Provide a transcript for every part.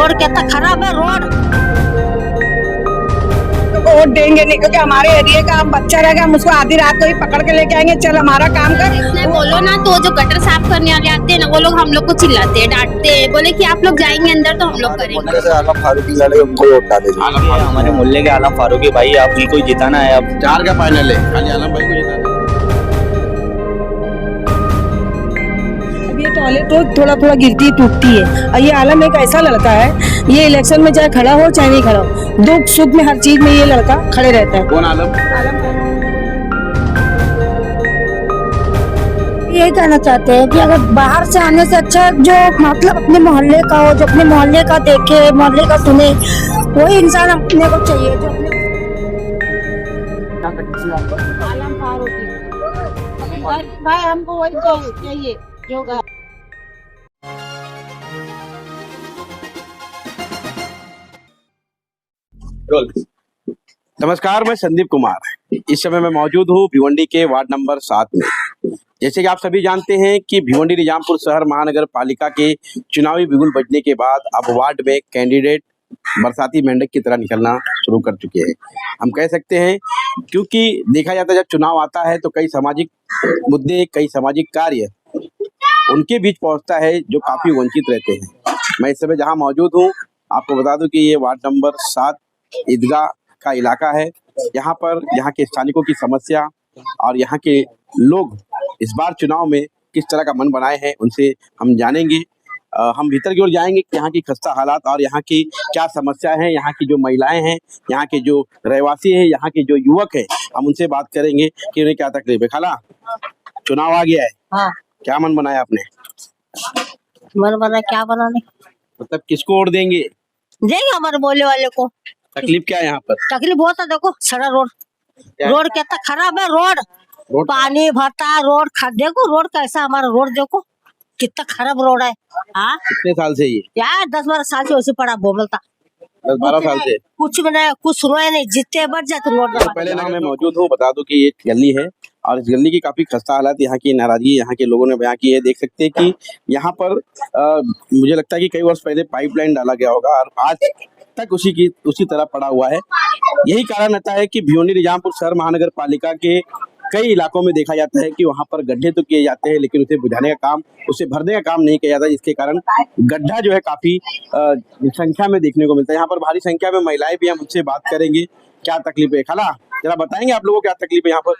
Road कितना खराब है रोड। वोट देंगे नहीं क्योंकि हमारे एरिया का हम बच्चा रहेगा, हम उसको आधी रात को ही पकड़ के लेके आएंगे, चल हमारा काम कर। इसलिए बोलो ना, तो जो गटर साफ करने वाले आते हैं ना, वो लोग हम लोग को चिल्लाते हैं, डांटते हैं, बोले कि आप लोग जाएंगे अंदर तो हम लोग करेंगे। आलम फारूकी लड़े, उनको वोट डालेंगे। हमारे मोहल्ले के आलम फारूकी भाई, आप उनको ही जिताना है। अब 4 का फाइनल है, खाली आलम भाई को जिताना है। ये टॉयलेट तो थोड़ा थोड़ा गिरती टूटती है, और ये आलम एक ऐसा लड़का है, ये इलेक्शन में चाहे खड़ा हो चाहे नहीं खड़ा हो, दुख सुख में हर चीज में ये लड़का खड़े रहता है। कौन आलम? यही कहना चाहते हैं कि अगर बाहर से आने से अच्छा जो मतलब अपने मोहल्ले का हो, जो अपने मोहल्ले का देखे, मोहल्ले का सुने, वही इंसान अपने को चाहिए जो अपने। आलम फारूकी भाई, हमको वही चाहिए जो नमस्कार, मैं संदीप कुमार। इस समय मैं मौजूद हूँ भिवंडी के वार्ड नंबर 7 में। जैसे कि आप सभी जानते हैं कि भिवंडी निजामपुर शहर महानगर पालिका के चुनावी बिगुल बजने के बाद अब वार्ड में कैंडिडेट बरसाती मेंढक की तरह निकलना शुरू कर चुके हैं। हम कह सकते हैं क्योंकि देखा जाता है जब चुनाव आता है तो कई सामाजिक मुद्दे, कई सामाजिक कार्य उनके बीच पहुंचता है जो काफ़ी वंचित रहते हैं। मैं इस समय जहां मौजूद हूं, आपको बता दूं कि ये वार्ड नंबर 7 ईदगाह का इलाका है। यहाँ पर यहाँ के स्थानिकों की समस्या और यहाँ के लोग इस बार चुनाव में किस तरह का मन बनाए हैं, उनसे हम जानेंगे। हम भीतर की ओर जाएंगे कि यहाँ की खस्ता हालात और यहाँ की क्या समस्या है, यहाँ की जो महिलाएं हैं, यहाँ के जो रहवासी हैं, यहाँ के जो युवक हैं, हम उनसे बात करेंगे कि उन्हें क्या तकलीफ है। खाला, चुनाव आ गया है। हाँ, क्या मन बनाया आपने? मन बना क्या बनाने, मतलब किसको वोट देंगे? देंगे हमारे मोहल्ले वाले को। तकलीफ क्या है यहाँ पर? तकलीफ बहुत है, देखो सड़ा रोड, रोड कितना खराब है रोड, पानी भरता है रोड, देखो रोड कैसा, हमारा रोड देखो कितना खराब रोड है। हाँ, कितने साल से ये? यार 10-12 साल से वैसे पड़ा बोलता, 10-12 साल से कुछ भी नहीं, कुछ सुना नहीं, जितने बढ़ जाते रोड। पहले ना मैं मौजूद हूँ, बता दूं कि ये गली है और इस गली की काफी खस्ता हालत, यहाँ की नाराजगी यहाँ के लोगों ने बयां की है। देख सकते हैं कि यहाँ पर मुझे लगता है कि कई वर्ष पहले पाइपलाइन डाला गया होगा और आज तक उसी तरह पड़ा हुआ है। यही कारण रहता है कि भिवंडी निजामपुर शहर महानगर पालिका के कई इलाकों में देखा जाता है कि वहाँ पर गड्ढे तो किए जाते हैं लेकिन उसे बुझाने का काम, उसे भरने का काम नहीं किया जाता, जिसके कारण गड्ढा जो है काफी संख्या में देखने को मिलता है। यहाँ पर भारी संख्या में महिलाएं भी, हम उनसे बात करेंगे क्या तकलीफ है। खाला, जरा बताएंगे आप लोगों को क्या तकलीफ है यहाँ पर?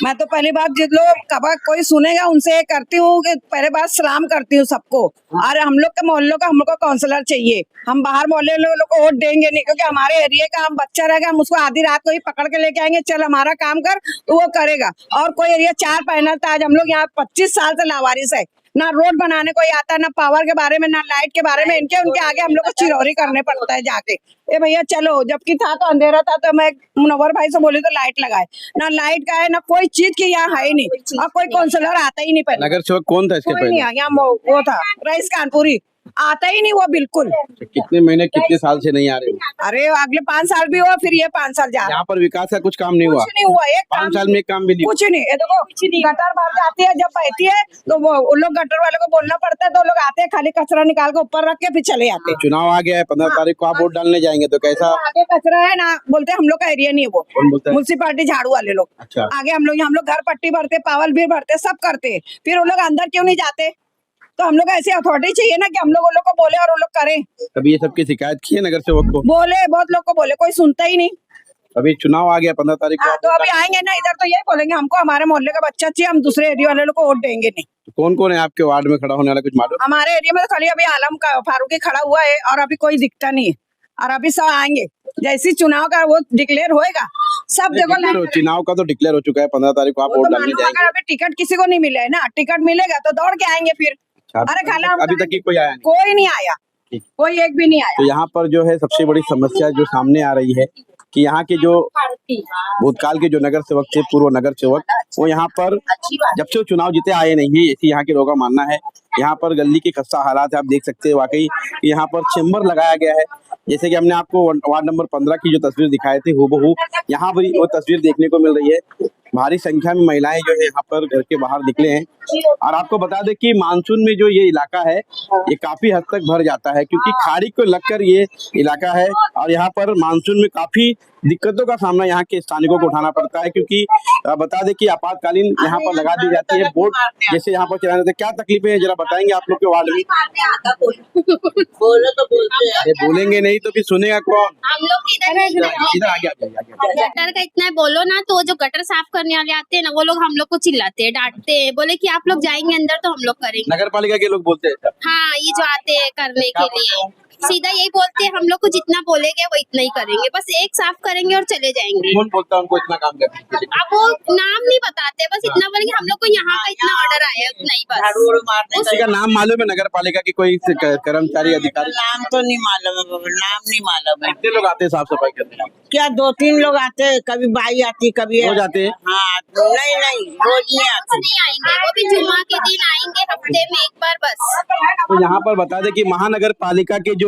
मैं तो पहली बात जिन लोग कबा कोई सुनेगा उनसे करती हूँ कि पहले बात सलाम करती हूँ सबको। और हम लोग के मोहल्लों का हमको काउंसलर चाहिए, हम बाहर मोहल्ले लोगों को वोट देंगे नहीं क्योंकि हमारे एरिया का हम बच्चा रहेगा, हम उसको आधी रात को ही पकड़ के लेके आएंगे, चल हमारा काम कर, तो वो करेगा। और कोई एरिया 4 पैनल था, आज हम लोग यहाँ 25 साल से लावारिस है, ना रोड बनाने कोई आता है, ना पावर के बारे में, ना लाइट के बारे में। इनके उनके आगे हम लोग को चिरौरी करने पड़ता है जाके, ए भैया चलो, जबकि था तो अंधेरा था तो मैं मुनव्वर भाई से बोली तो लाइट लगाए, ना लाइट का है ना कोई चीज की यहाँ है ही नहीं। और कोई काउंसलर आता ही नहीं, पहले नगर सेवक कौन था इसके कोई पहले? नहीं, यहाँ वो था रईस कानपुरी, आता ही नहीं वो बिल्कुल। कितने महीने, कितने साल से नहीं आ रहे? अरे अगले 5 साल भी हुआ, फिर ये 5 साल जा रहा। यहाँ पर विकास का कुछ काम नहीं हुआ? कुछ नहीं हुआ, एक 5 साल में एक काम भी नहीं। कुछ नहीं। ये देखो गटर भर जाती है, जब बहती है तो वो उन लोग गटर वाले को बोलना पड़ता है, तो लोग आते हैं खाली कचरा निकाल के ऊपर रख के फिर चले जाते हैं। चुनाव आ गया है, 15 तारीख को आप वोट डालने जाएंगे तो कैसा? आगे कचरा है ना, बोलते हैं हम लोग का एरिया नहीं है वो, कौन बोलता है? म्युनिसिपालिटी झाड़ू वाले लोग। अच्छा, आगे हम लोग घर पट्टी भरते, पावल भी भरते, सब करते, फिर वो लोग अंदर क्यों नहीं जाते? तो हम लोग ऐसी अथॉरिटी चाहिए ना कि हम लोग उन लोग को बोले और वो लोग करें। कभी ये सबकी शिकायत की है नगर सेवक को? बोले, बहुत लोग को बोले, कोई सुनता ही नहीं। अभी चुनाव आ गया 15 तारीख को, तो अभी आएंगे ना इधर तो यही बोलेंगे हमको हमारे मोहल्ले का बच्चा चाहिए, हम दूसरे एरिया वाले लोग को वोट देंगे नहीं। कौन कौन है आपके वार्ड में खड़ा होने वाला, कुछ मालूम? हमारे एरिया में तो खाली अभी आलम का फारूकी खड़ा हुआ है और अभी कोई दिखता नहीं है, और अभी सब आएंगे जैसी चुनाव का वो डिक्लेयर होएगा सब। देखो चुनाव का तो डिक्लेयर हो चुका है, 15 तारीख को आप वोट डालने जाएंगे। अगर अभी टिकट किसी को नहीं मिला है ना, टिकट मिलेगा तो दौड़ के आएंगे फिर। अरे खाला, अभी तक की कोई आया नहीं? कोई नहीं आया, कोई एक भी नहीं आया। तो यहाँ पर जो है सबसे बड़ी समस्या जो सामने आ रही है कि यहाँ के जो भूतकाल के जो नगर सेवक थे, पूर्व नगर सेवक, वो यहाँ पर जब से चुनाव जीते आए नहीं, ऐसी यहाँ के लोगों का मानना है। यहाँ पर गली के खस्ता हालात है, आप देख सकते हैं वाकई यहाँ पर चेम्बर लगाया गया है। जैसे कि हमने आपको वार्ड नंबर 15 की जो तस्वीर दिखाई थी हूबहू यहाँ पर वो तस्वीर देखने को मिल रही है। भारी संख्या में महिलाएं जो है यहाँ पर घर के बाहर निकले हैं। और आपको बता दें कि मानसून में जो ये इलाका है ये काफी हद तक भर जाता है, क्योंकि खाड़ी को लगकर ये इलाका है और यहाँ पर मानसून में काफी दिक्कतों का सामना यहाँ के स्थानिकों को उठाना पड़ता है। क्योंकि बता दें कि आपातकालीन यहाँ पर लगा दी जाती है बोट, जैसे यहाँ पर चलाने से क्या तकलीफें हैं जरा बताएंगे आप लोग के वार्ड में? बोलो तो बोलते हैं, बोलेंगे नहीं तो फिर सुनेगा कौन? हम लोग इधर इधर आगे गटर का इतना बोलो ना तो जो गटर साफ करने वाले आते हैं ना वो लोग हम लोग को चिल्लाते हैं, डांटते हैं, बोले कि आप लोग जाएंगे अंदर तो हम लोग करेंगे। नगर पालिका के लोग बोलते हैं हाँ, ये जो आते हैं करने के लिए सीधा यही बोलते हैं, हम लोग को जितना बोलेंगे वो इतना ही करेंगे, बस एक साफ करेंगे और चले जाएंगे। कौन बोलता है उनको इतना काम करने के लिए? अब वो नाम नहीं बताते, बस इतना बोलेंगे हम लोग को यहाँ का इतना ऑर्डर आया उतना ही बस। किसी का नाम मालूम है नगर पालिका की कोई कर्मचारी अधिकारी? नाम तो नहीं मालूम है, नाम नहीं मालूम है। कितने लोग आते हैं साफ सफाई करने? क्या 2-3 लोग आते हैं, कभी बाई आती कभी रोज आते हैं? हाँ, नहीं रोज नहीं आते। नहीं आएंगे, वो भी जुम्मा के दिन आएंगे, हफ्ते में एक बार बस। तो यहाँ पर बता दें कि महानगर पालिका के जो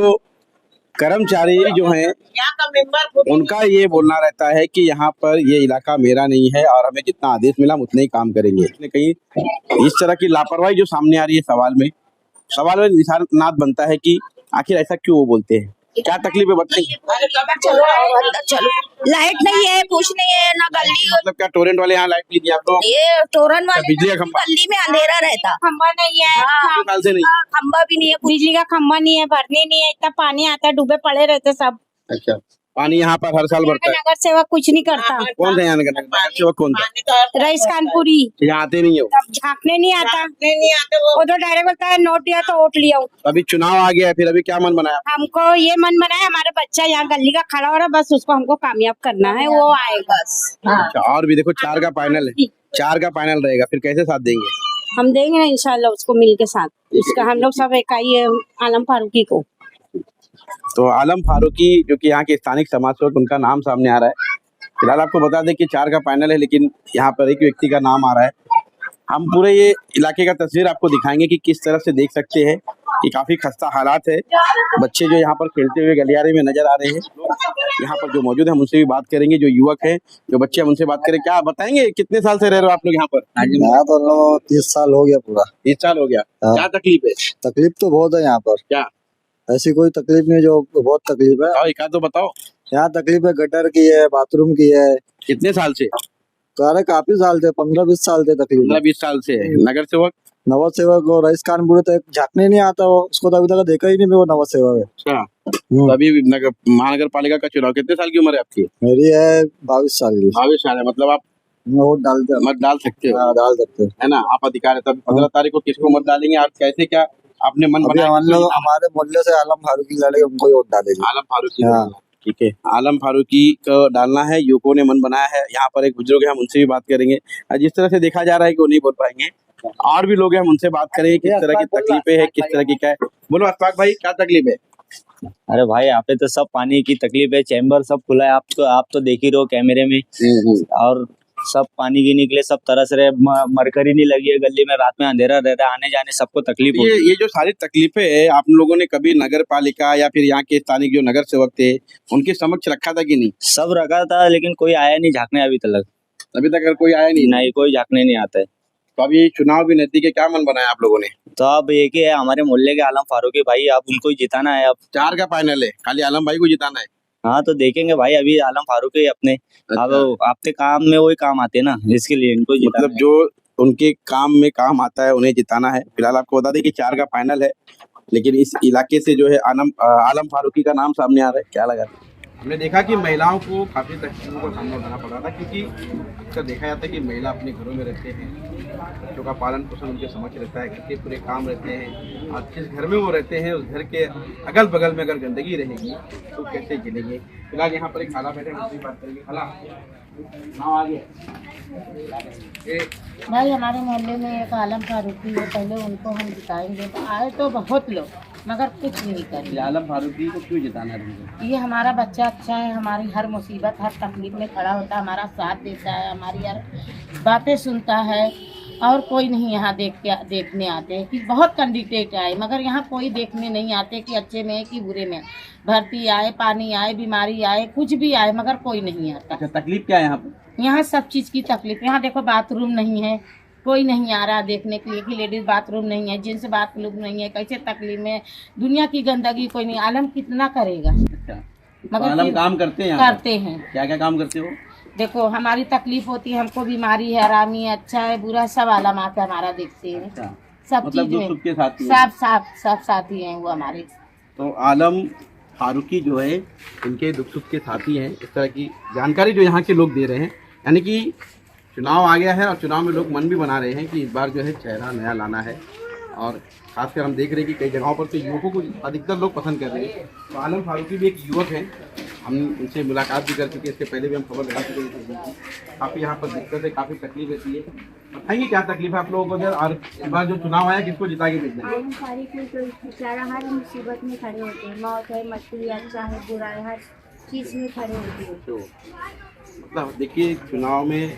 कर्मचारी जो हैं यहाँ का मेंबर उनका ये बोलना रहता है कि यहाँ पर ये इलाका मेरा नहीं है और हमें जितना आदेश मिला हम उतना ही काम करेंगे। कहीं इस तरह की लापरवाही जो सामने आ रही है सवाल में निशानात बनता है कि आखिर ऐसा क्यों वो बोलते हैं, क्या तकलीफ है बताइए? चलो अंदर चलो, लाइट नहीं है, कुछ नहीं है ना गली। मतलब क्या टोरेंट वाले यहाँ लाइट नहीं दी आप लोग? ये तोरण वाले बिजली का खंभा गली में अंधेरा रहता, खंबा नहीं है, कितने साल से नहीं? खंबा भी नहीं है। बिजली का खंबा नहीं है, भरने नहीं है, इतना पानी आता है, डूबे पड़े रहते सब। अच्छा, पानी यहाँ पर हर साल भरता है? नगर सेवक कुछ नहीं करता। कौन था यहाँ नगर सेवक? कौन था? रईस कानपुरी यहाँ आते नहीं हो? झांकने नहीं आता, नहीं आते वो तो डायरेक्ट बोलता है नोट दिया तो वोट लिया। अभी चुनाव आ गया है, फिर अभी क्या मन बनाया? हमको ये मन बनाया, हमारा बच्चा यहाँ गली का खड़ा हो रहा है, बस उसको हमको कामयाब करना है, वो आएगा। अच्छा, और भी देखो 4 का फाइनल है, 4 का फाइनल रहेगा, फिर कैसे साथ देंगे? हम देंगे ना इंशाल्लाह उसको मिल के साथ, उसका हम लोग सब इकाई है आलम फारूकी को। तो आलम फारूकी जो कि यहाँ के स्थानिक समाज सेवक उनका नाम सामने आ रहा है। फिलहाल आपको बता दें कि 4 का फाइनल है, लेकिन यहाँ पर एक व्यक्ति का नाम आ रहा है। हम पूरे ये इलाके का तस्वीर आपको दिखाएंगे कि किस तरह से देख सकते हैं कि काफी खस्ता हालात है। बच्चे जो यहाँ पर खेलते हुए गलियारे में नजर आ रहे हैं, यहाँ पर जो मौजूद है हम उनसे भी बात करेंगे। जो युवक है, जो बच्चे, हम उनसे बात करें। क्या बताएंगे कितने साल से रह रहे हो आप लोग यहाँ पर? यहाँ तो 30 साल हो गया पूरा। 30 साल हो गया। हाँ। क्या तकलीफ है? तकलीफ तो बहुत है यहाँ पर। क्या? ऐसी कोई तकलीफ नहीं जो बहुत तकलीफ है। बताओ, एक आध तो बताओ। यहाँ तकलीफ है, गटर की है, बाथरूम की है। कितने साल से? सारे काफी साल थे, 15-20 साल थे तकलीफ। 15-20 साल से है। नगर सेवक? नवद सेवक और रईस कानपुरी तो झांकने नहीं आता, वो उसको तो अभी तक देखा ही नहीं वो नवद सेवक है। अच्छा, तो अभी महानगर पालिका का चुनाव, कितने साल की उम्र है आपकी? मेरी है 22 साल की। 22 साल है, मतलब आप वोट डालते हैं? मत डाल सकते हो? हाँ, डाल सकते हैं, है ना, आप अधिकार है। तब 15 तारीख को किसको मत डालेंगे आप? कैसे, क्या आपने मन अभी बनाया? हम लोग हमारे मोहल्ले से आलम फारूकी लड़े, उनको ही वोट डालेंगे। आलम फारूकी। हाँ। ठीक है, आलम फारूकी को डालना है, युवकों ने मन बनाया है। यहाँ पर एक बुजुर्ग है, हम उनसे भी बात करेंगे। जिस तरह से देखा जा रहा है कि वो नहीं बोल पाएंगे, और भी लोग हैं, हम उनसे बात करेंगे किस तरह की तकलीफें है, किस तरह की क्या है। बोलो अशफाक भाई, क्या तकलीफ है? अरे भाई यहाँ पे तो सब पानी की तकलीफ है, चैम्बर सब खुला है, आप तो देख ही रहो कैमरे में, और सब पानी गिरने के लिए सब तरस रहे। मरकरी नहीं लगी है गली में, रात में अंधेरा रहता है, आने जाने सबको तकलीफ होती है। ये जो सारी तकलीफें है, आप लोगों ने कभी नगर पालिका या फिर यहाँ के स्थानिक जो नगर सेवक थे उनके समक्ष रखा था कि नहीं? सब रखा था, लेकिन कोई आया नहीं झांकने अभी तक। अभी तक कोई आया नहीं? कोई झांकने नहीं आता है। तो अभी चुनाव भी नजदीक है, क्या मन बनाया आप लोगों ने? तो अब एक ही है, हमारे मोहल्ले के आलम फारूकी भाई, आप उनको ही जिताना है। अब 4 का फाइनल है, खाली आलम भाई को जिताना है। हाँ, तो देखेंगे भाई, अभी आलम फारूकी अपने अब अपने काम में वही काम आते हैं ना, इसके लिए इनको जिताना मतलब जो उनके काम में काम आता है उन्हें जिताना है। फिलहाल आपको बता दें कि 4 का फाइनल है, लेकिन इस इलाके से जो है आलम फारूकी का नाम सामने आ रहा है। क्या लगा? हमने देखा कि महिलाओं को काफ़ी तकलीफों का सामना करना पड़ रहा था, क्योंकि अक्सर देखा जाता है कि महिला अपने घरों में रहते हैं, बच्चों का पालन पोषण उनके समक्ष रहता है, घर के पूरे काम रहते हैं। और जिस घर में वो रहते हैं उस घर के अगल बगल में अगर गंदगी रहेगी तो कैसे गिनेंगे। फिलहाल यहाँ पर एक खाला बैठे, उनसे बात करेंगे। खाला, नाम आ गया? भाई हमारे मोहल्ले में एक आलम फारूकी है, पहले उनको हम जिताएंगे। तो आए तो बहुत लोग, मगर कुछ नहीं करेंगे। आलम फारूकी को क्यों जिताना है? ये हमारा बच्चा अच्छा है, हमारी हर मुसीबत हर तकलीफ में खड़ा होता है, हमारा साथ देता है, हमारी हर बातें सुनता है, और कोई नहीं यहाँ देखने आते हैं कि बहुत कैंडिडेट आए, मगर यहाँ कोई देखने नहीं आते कि अच्छे में है कि बुरे में है। भर्ती आए, पानी आए, बीमारी आए, कुछ भी आए, मगर कोई नहीं आता। अच्छा, तकलीफ क्या है यहाँ पर? यहाँ सब चीज़ की तकलीफ। यहाँ देखो बाथरूम नहीं है, कोई नहीं आ रहा देखने के लिए कि लेडीज बाथरूम नहीं है, जेंट्स बाथरूम नहीं है। कैसे तकलीफ में, दुनिया की गंदगी कोई नहीं, आलम कितना करेगा। अच्छा, मगर आलम फिर काम करते हैं यहाँ पर? करते हैं। क्या क्या काम करते हो? देखो हमारी तकलीफ होती है, हमको बीमारी है, आरामी है, अच्छा है, बुरा है, सब आलम आके हमारा देखते हैं। अच्छा, सब मतलब चीज दुख में सुख के साथी हैं। सब साथी हैं वो हमारे। तो आलम फारूकी जो है इनके दुख सुख के साथी हैं। इस तरह की जानकारी जो यहाँ के लोग दे रहे हैं, यानी कि चुनाव आ गया है और चुनाव में लोग मन भी बना रहे हैं कि इस बार जो है चेहरा नया लाना है। और खासकर हम देख रहे हैं कि कई जगहों पर तो युवकों को अधिकतर लोग पसंद कर रहे हैं। तो आलम फारूकी भी एक युवक हैं, हम उनसे मुलाकात भी कर चुके हैं, इससे पहले भी हम खबर लगा चुके हैं। काफ़ी यहाँ पर दिक्कत है, काफ़ी तकलीफ रहती है। बताइए क्या तकलीफ है आप लोगों को इधर, और इस बार जो चुनाव आया किसको जिता के भेजना है? आलम फारूकी तो बेचारा हर मुसीबत में खड़े होते हैं, मौत है, मट्टी है, अच्छा है, बुरा है, हर चीज़ में खड़े होते हैं। तो मतलब देखिए, चुनाव में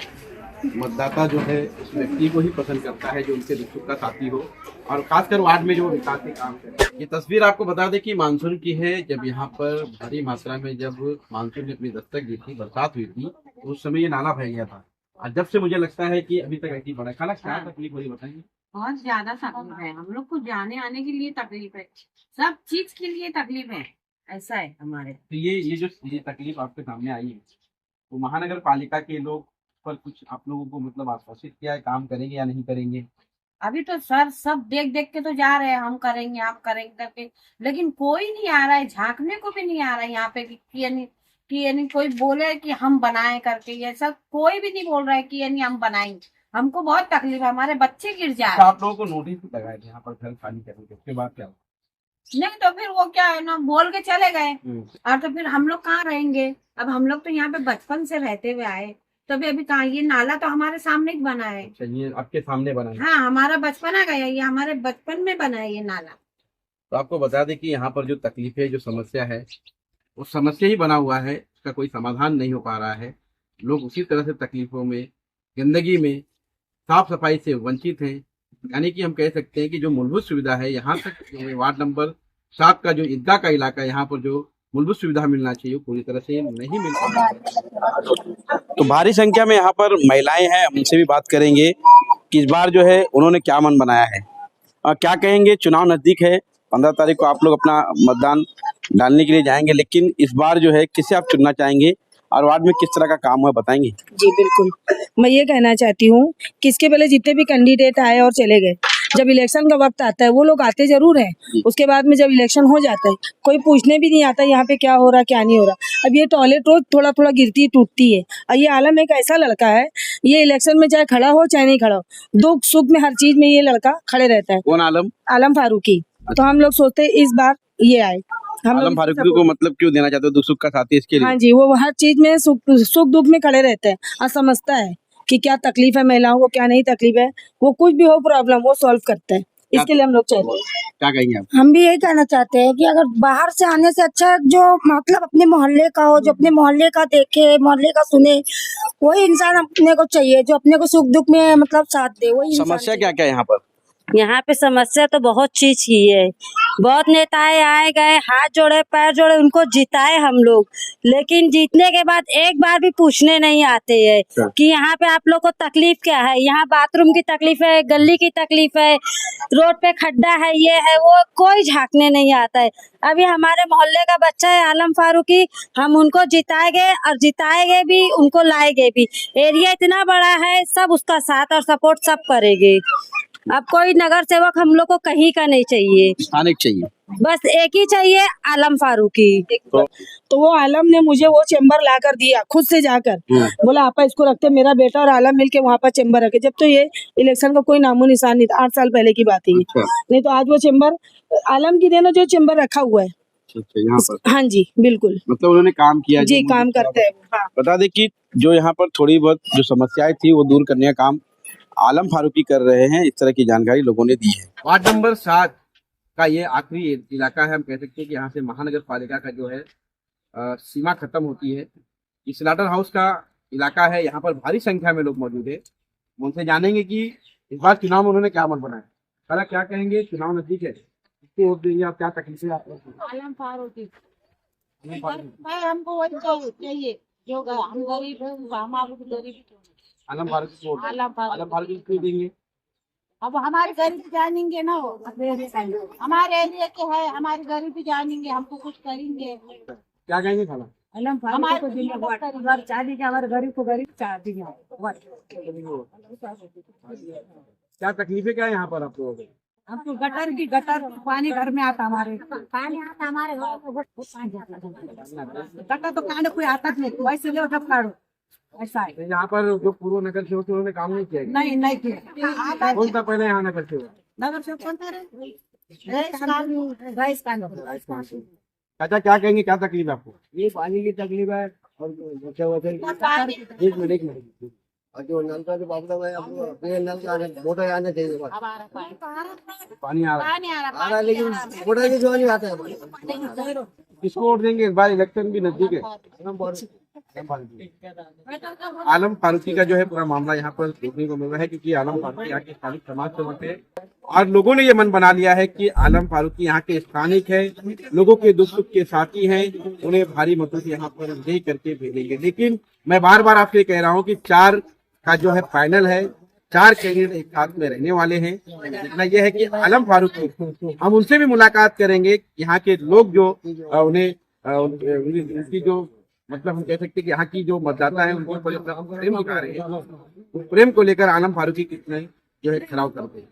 मतदाता जो है उस व्यक्ति को ही पसंद करता है जो उनके दुख सुख का साथी हो, और खासकर वार्ड में जो विकास के काम करे। ये तस्वीर आपको बता दें कि मानसून की है। जब यहाँ पर भारी मात्रा में जब मानसून ने अपनी दस्तक दी थी, बरसात हुई थी, तो उस समय ये नाला फैल गया था। और जब से मुझे लगता है कि अभी तक ऐसी बड़ा खाना क्या तकलीफ हो रही बताइए? बहुत ज्यादा तकलीफ है, हम लोग को जाने आने के लिए तकलीफ है, सब चीज के लिए तकलीफ है, ऐसा है हमारे। तो ये तकलीफ आपके सामने आई है, तो महानगर पालिका के लोग पर कुछ आप लोगों को मतलब आश्वासित किया है, काम करेंगे या नहीं करेंगे? अभी तो सर सब देख देख के तो जा रहे हैं, हम करेंगे आप करेंगे करके, लेकिन कोई नहीं आ रहा है, झांकने को भी नहीं आ रहा है यहाँ पे कि यानी कोई बोले कि हम बनाए करके, ये सब कोई भी नहीं बोल रहा है कि यानी हम बनाएंगे। हमको बहुत तकलीफ है, हमारे बच्चे गिर जा रहे हैं। आप लोगों को नोटिस लगाए थे यहाँ पर घर खाली करने के, उसके बाद क्या हुआ? नहीं तो फिर वो क्या है ना, बोल के चले गए, और तो फिर हम लोग कहाँ रहेंगे। अब हम लोग तो यहाँ पे बचपन से रहते हुए आए, तभी अभी कहाँ, ये नाला तो हमारे सामने ही बना है। अच्छा, ये आपके सामने बना है? हाँ, हमारा बचपन आ गया, ये हमारे बचपन में बना है ये नाला। तो आपको बता दें कि यहाँ पर जो तकलीफ है, जो समस्या है, वो समस्या ही बना हुआ है, उसका कोई समाधान नहीं हो पा रहा है। लोग उसी तरह से तकलीफों में, गंदगी में, साफ सफाई से वंचित हैं। यानी कि हम कह सकते हैं कि जो मूलभूत सुविधा है, यहाँ तक वार्ड नंबर 7 का जो ईदगाह का इलाका है, यहाँ पर जो मूलभूत सुविधा मिलना चाहिए वो पूरी तरह से नहीं मिल पा रहा। तो भारी संख्या में यहाँ पर महिलाएं हैं, हम उनसे भी बात करेंगे कि इस बार जो है उन्होंने क्या मन बनाया है और क्या कहेंगे। चुनाव नजदीक है, 15 तारीख को आप लोग अपना मतदान डालने के लिए जाएंगे, लेकिन इस बार जो है किसे आप चुनना चाहेंगे और वार्ड में किस तरह का काम हुआ बताएंगे? जी बिल्कुल, मैं ये कहना चाहती हूँ कि इसके पहले जितने भी कैंडिडेट आए और चले गए, जब इलेक्शन का वक्त आता है वो लोग आते जरूर हैं, उसके बाद में जब इलेक्शन हो जाता है कोई पूछने भी नहीं आता यहाँ पे क्या हो रहा क्या नहीं हो रहा। अब ये टॉयलेट रोज थोड़ा थोड़ा गिरती टूटती है, और ये आलम एक ऐसा लड़का है, ये इलेक्शन में चाहे खड़ा हो चाहे नहीं खड़ा हो, दुख सुख में हर चीज में ये लड़का खड़े रहता है। कौन आलम? आलम फारूकी। तो हम लोग सोचते हैं इस बार ये आए। आलम फारूकी को मतलब क्यों देना चाहते हो, दुख सुख का साथी इसके लिए? हाँ जी, वो हर चीज में सुख दुख में खड़े रहते हैं और समझता है कि क्या तकलीफ है महिलाओं को, क्या नहीं तकलीफ है, वो कुछ भी हो प्रॉब्लम वो सॉल्व करते हैं। इसके लिए हम लोग चाहते हैं। क्या कहेंगे आप? हम भी यही कहना चाहते हैं कि अगर बाहर से आने से अच्छा जो मतलब अपने मोहल्ले का हो, जो अपने मोहल्ले का देखे, मोहल्ले का सुने, वही इंसान अपने को चाहिए, जो अपने को सुख दुख में मतलब साथ दे। वही समस्या क्या क्या है यहाँ पर? यहाँ पे समस्या तो बहुत चीज की है, बहुत नेताएं आए गए, हाथ जोड़े पैर जोड़े, उनको जिताए हम लोग, लेकिन जीतने के बाद एक बार भी पूछने नहीं आते हैं कि यहाँ पे आप लोग को तकलीफ क्या है। यहाँ बाथरूम की तकलीफ है, गली की तकलीफ है, रोड पे खड्डा है, ये है वो, कोई झांकने नहीं आता है। अभी हमारे मोहल्ले का बच्चा है आलम फारूकी, हम उनको जिताएंगे और जिताएंगे भी, उनको लाएंगे भी। एरिया इतना बड़ा है, सब उसका साथ और सपोर्ट सब करेंगे। अब कोई नगर सेवक हम लोग को कहीं का नहीं चाहिए, स्थानिक चाहिए, बस एक ही चाहिए, आलम फारूकी। तो वो आलम ने मुझे वो चेम्बर ला कर दिया, खुद से जाकर बोला आपा इसको रखते, मेरा बेटा और आलम मिलके वहाँ पर चेम्बर रखे। जब तो ये इलेक्शन का कोई नामो निशान नहीं था, 8 साल पहले की बात है ये। नहीं तो आज वो चेम्बर आलम की देना, जो चेम्बर रखा हुआ है। यहाँ पर? हाँ जी बिल्कुल, मतलब उन्होंने काम किया जी, काम करते हैं। हाँ। बता दें कि जो यहाँ पर थोड़ी बहुत जो समस्याएं थी वो दूर करने का काम आलम फारूकी कर रहे हैं, इस तरह की जानकारी लोगों ने दी है। वार्ड नंबर 7 का ये आखिरी इलाका है, हम कह सकते हैं कि यहाँ से महानगर पालिका का जो है सीमा खत्म होती है। इस स्लाटर हाउस का इलाका है, यहाँ पर भारी संख्या में लोग मौजूद है। उनसे जानेंगे कि इस बार चुनाव में उन्होंने क्या मन बनाया? पहला क्या कहेंगे, चुनाव नजदीक है, किसको वोट देंगे आप, क्या तकलीफें आप लोग को? आलम फारूकी भाई हमको वही चाहिए जो हम गरीब है, हमारे गरीब आलम फारूकी को वोट देंगे। आलम फारूकी को क्यों देंगे? अब हमारे गरीब जानेंगे ना, वो हमारे एरिया के है, हमारे गरीब जानेंगे, हमको कुछ करेंगे। क्या कहेंगे खाला? हमारे चाली के हमारे गरीब को गरीब चाहती है। क्या तकलीफें क्या है यहाँ पर आप लोगों को? हमको गटर पानी घर में आता, हमारे पानी आता हमारे घर में, गटर तो कांड कोई आता नहीं, वैसे ले जब काढ़ो ऐसा है। यहाँ पर जो पूर्व नगर सेवक थे उन्होंने काम नहीं किया? नहीं किया। कौन सा पहले यहाँ नगर सेवक? नगर से कौन था? चाचा क्या कहेंगे, क्या तकलीफ है आपको? ये पानी की तकलीफ है और एक मिनट और जो नल का जो प्रॉब्लम है, अपने नल का मोटर आना चाहिए, पानी आ रहा आ रहा है लेकिन मोटर की जो नहीं आता है। किसको वोट देंगे? इस बार इलेक्शन भी नजदीक है। आलम फारूकी का जो है पूरा मामला यहाँ पर देखने को मिल रहा है, क्योंकि आलम फारूकी यहाँ के स्थानिक समाज सेवक है और लोगों ने ये मन बना लिया है कि आलम फारूकी यहाँ के स्थानिक है, लोगों के दुख सुख के साथी हैं, उन्हें भारी मतों से यहाँ पर विजयी करके भेजेंगे। लेकिन मैं बार बार आपसे कह रहा हूँ कि 4 का जो है फाइनल है, 4 कैंडिडेट एक साथ में रहने वाले हैं। इतना यह है कि आलम फारूकी, हम उनसे भी मुलाकात करेंगे, यहाँ के लोग जो उन्हें उनकी जो मतलब हम कह सकते हैं कि यहाँ की जो मतदाता है उनको प्रेम दिखा रहे हैं, उस प्रेम को लेकर आलम फारूकी कितने जो है खिलाफ करते हैं।